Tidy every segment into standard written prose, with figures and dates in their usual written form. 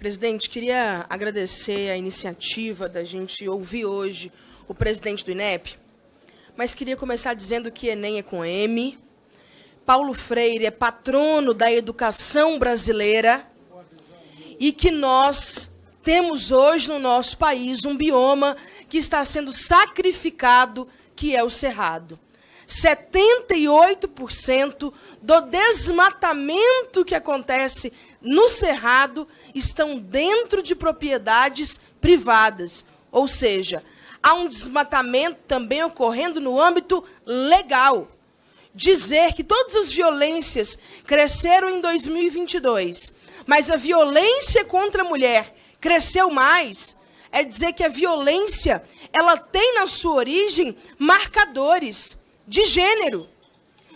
Presidente, queria agradecer a iniciativa da gente ouvir hoje o presidente do INEP, mas queria começar dizendo que Enem é com M, Paulo Freire é patrono da educação brasileira e que nós temos hoje no nosso país um bioma que está sendo sacrificado, que é o Cerrado. 78% do desmatamento que acontece no Cerrado estão dentro de propriedades privadas. Ou seja, há um desmatamento também ocorrendo no âmbito legal. Dizer que todas as violências cresceram em 2022, mas a violência contra a mulher cresceu mais, é dizer que a violência ela tem na sua origem marcadores de gênero.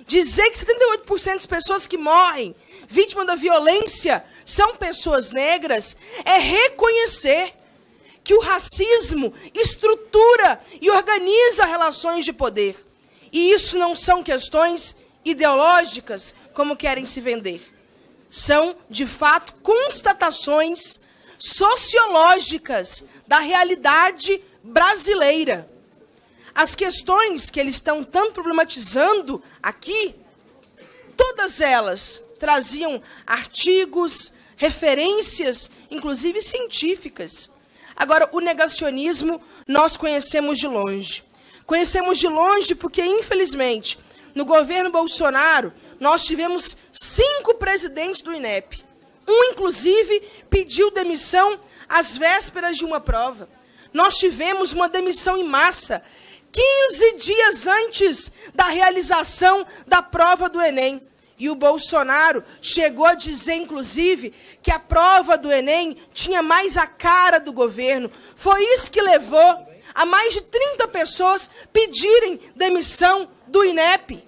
Dizer que 78% das pessoas que morrem vítimas da violência são pessoas negras é reconhecer que o racismo estrutura e organiza relações de poder. E isso não são questões ideológicas, como querem se vender. São, de fato, constatações sociológicas da realidade brasileira. As questões que eles estão tanto problematizando aqui, todas elas traziam artigos, referências, inclusive científicas. Agora, o negacionismo nós conhecemos de longe. Conhecemos de longe porque, infelizmente, no governo Bolsonaro, nós tivemos 5 presidentes do INEP. Um, inclusive, pediu demissão às vésperas de uma prova. Nós tivemos uma demissão em massa 15 dias antes da realização da prova do Enem. E o Bolsonaro chegou a dizer, inclusive, que a prova do Enem tinha mais a cara do governo. Foi isso que levou a mais de 30 pessoas pedirem demissão do INEP.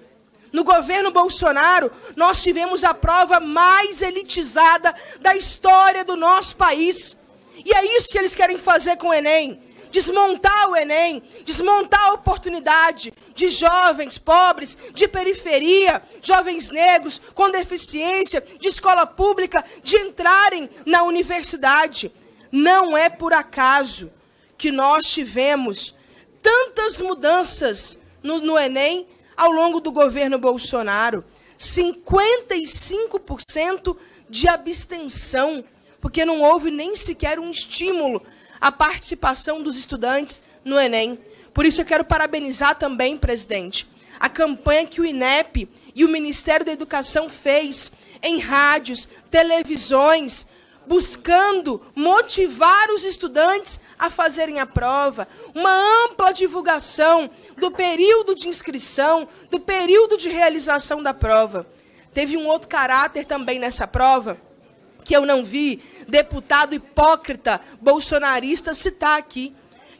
No governo Bolsonaro, nós tivemos a prova mais elitizada da história do nosso país. E é isso que eles querem fazer com o Enem. Desmontar o Enem, desmontar a oportunidade de jovens pobres, de periferia, jovens negros com deficiência, de escola pública, de entrarem na universidade. Não é por acaso que nós tivemos tantas mudanças no Enem ao longo do governo Bolsonaro. 55% de abstenção, porque não houve nem sequer um estímulo à participação dos estudantes no Enem. Por isso eu quero parabenizar também, presidente, a campanha que o INEP e o Ministério da Educação fez em rádios, televisões, buscando motivar os estudantes a fazerem a prova, uma ampla divulgação do período de inscrição, do período de realização da prova. Teve um outro caráter também nessa prova, que eu não vi deputado hipócrita bolsonarista citar aqui,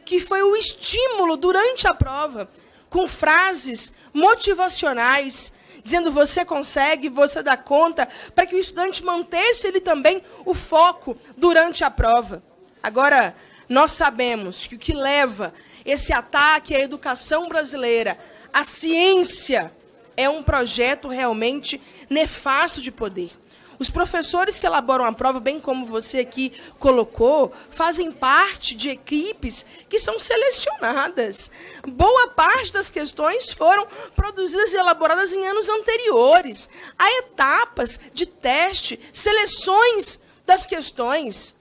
que foi o estímulo durante a prova, com frases motivacionais, dizendo você consegue, você dá conta, para que o estudante mantesse ele também o foco durante a prova. Agora, nós sabemos que o que leva esse ataque à educação brasileira, à ciência, é um projeto realmente nefasto de poder. Os professores que elaboram a prova, bem como você aqui colocou, fazem parte de equipes que são selecionadas. Boa parte das questões foram produzidas e elaboradas em anos anteriores. Há etapas de teste, seleções das questões.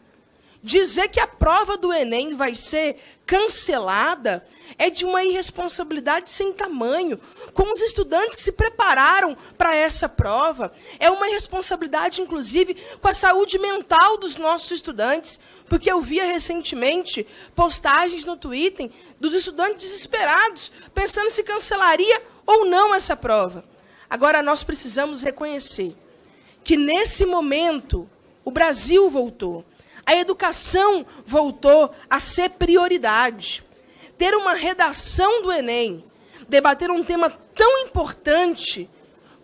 Dizer que a prova do Enem vai ser cancelada é de uma irresponsabilidade sem tamanho. Com os estudantes que se prepararam para essa prova, é uma irresponsabilidade, inclusive, com a saúde mental dos nossos estudantes, porque eu via recentemente postagens no Twitter dos estudantes desesperados, pensando se cancelaria ou não essa prova. Agora, nós precisamos reconhecer que, nesse momento, o Brasil voltou. A educação voltou a ser prioridade. Ter uma redação do Enem, debater um tema tão importante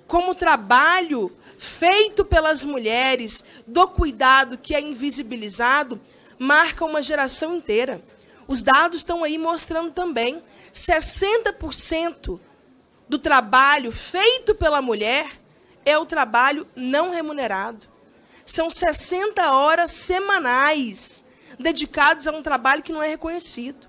como o trabalho feito pelas mulheres, do cuidado que é invisibilizado, marca uma geração inteira. Os dados estão aí mostrando também, 60% do trabalho feito pela mulher é o trabalho não remunerado. São 60 horas semanais dedicadas a um trabalho que não é reconhecido.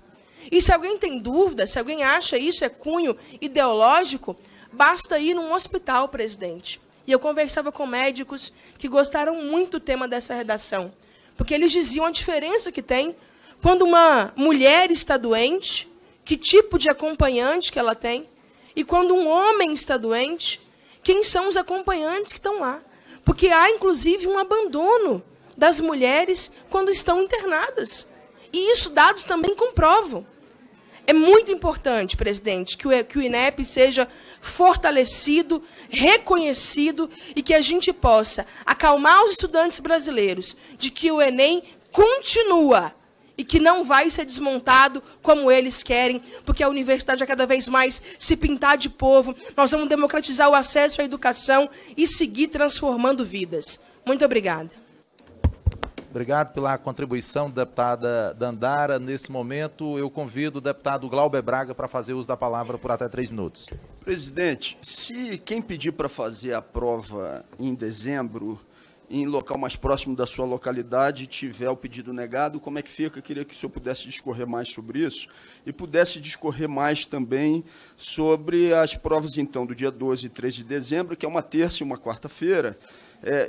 E se alguém tem dúvida, se alguém acha isso é cunho ideológico, basta ir num hospital, presidente. E eu conversava com médicos que gostaram muito do tema dessa redação, porque eles diziam a diferença que tem quando uma mulher está doente, que tipo de acompanhante que ela tem, e quando um homem está doente, quem são os acompanhantes que estão lá. Porque há, inclusive, um abandono das mulheres quando estão internadas. E isso dados também comprovam. É muito importante, presidente, que o INEP seja fortalecido, reconhecido e que a gente possa acalmar os estudantes brasileiros de que o Enem continua e que não vai ser desmontado como eles querem, porque a universidade vai cada vez mais se pintar de povo. Nós vamos democratizar o acesso à educação e seguir transformando vidas. Muito obrigada. Obrigado pela contribuição, deputada Dandara. Nesse momento, eu convido o deputado Glauber Braga para fazer uso da palavra por até 3 minutos. Presidente, se quem pedir para fazer a prova em dezembro, em local mais próximo da sua localidade, tiver o pedido negado, como é que fica? Queria que o senhor pudesse discorrer mais sobre isso e pudesse discorrer mais também sobre as provas, então, do dia 12 e 13 de dezembro, que é uma terça e uma quarta-feira.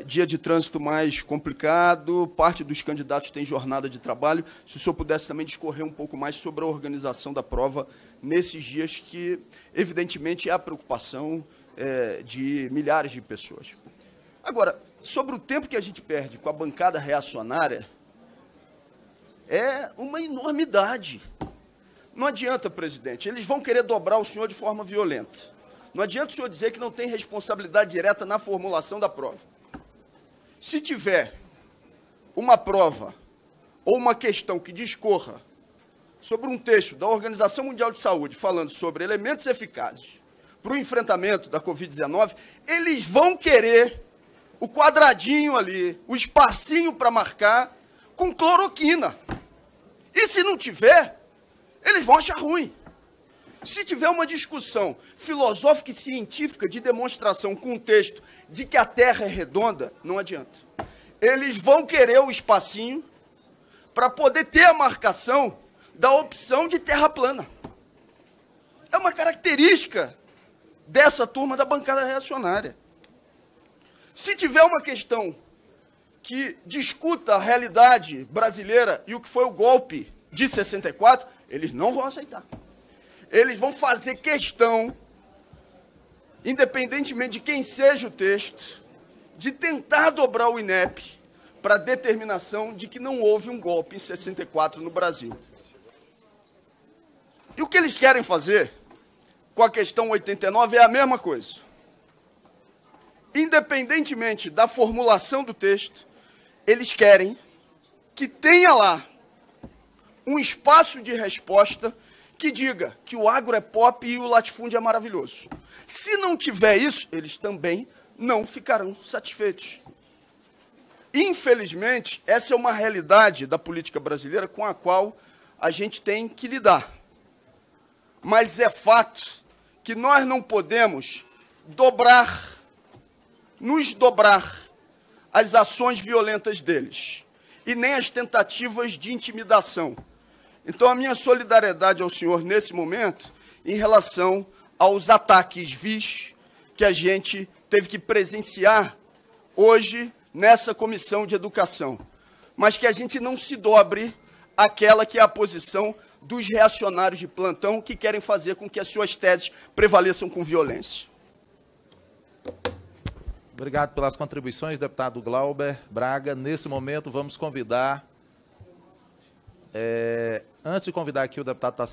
Dia de trânsito mais complicado, parte dos candidatos tem jornada de trabalho. Se o senhor pudesse também discorrer um pouco mais sobre a organização da prova nesses dias que, evidentemente, é a preocupação de milhares de pessoas. Agora, sobre o tempo que a gente perde com a bancada reacionária, é uma enormidade. Não adianta, presidente, eles vão querer dobrar o senhor de forma violenta. Não adianta o senhor dizer que não tem responsabilidade direta na formulação da prova. Se tiver uma prova ou uma questão que discorra sobre um texto da Organização Mundial de Saúde falando sobre elementos eficazes para o enfrentamento da Covid-19, eles vão querer o quadradinho ali, o espacinho para marcar com cloroquina. E se não tiver, eles vão achar ruim. Se tiver uma discussão filosófica e científica de demonstração com um texto de que a Terra é redonda, não adianta. Eles vão querer o espacinho para poder ter a marcação da opção de terra plana. É uma característica dessa turma da bancada reacionária. Se tiver uma questão que discuta a realidade brasileira e o que foi o golpe de 64, eles não vão aceitar. Eles vão fazer questão, independentemente de quem seja o texto, de tentar dobrar o INEP para a determinação de que não houve um golpe em 64 no Brasil. E o que eles querem fazer com a questão 89 é a mesma coisa. Independentemente da formulação do texto, eles querem que tenha lá um espaço de resposta que diga que o agro é pop e o latifúndio é maravilhoso. Se não tiver isso, eles também não ficarão satisfeitos. Infelizmente, essa é uma realidade da política brasileira com a qual a gente tem que lidar. Mas é fato que nós não podemos nos dobrar às ações violentas deles e nem às tentativas de intimidação. Então, a minha solidariedade ao senhor nesse momento em relação aos ataques vis que a gente teve que presenciar hoje nessa comissão de educação, mas que a gente não se dobre àquela que é a posição dos reacionários de plantão que querem fazer com que as suas teses prevaleçam com violência. Obrigado pelas contribuições, deputado Glauber Braga. Nesse momento, vamos convidar... antes de convidar aqui o deputado Tarcísio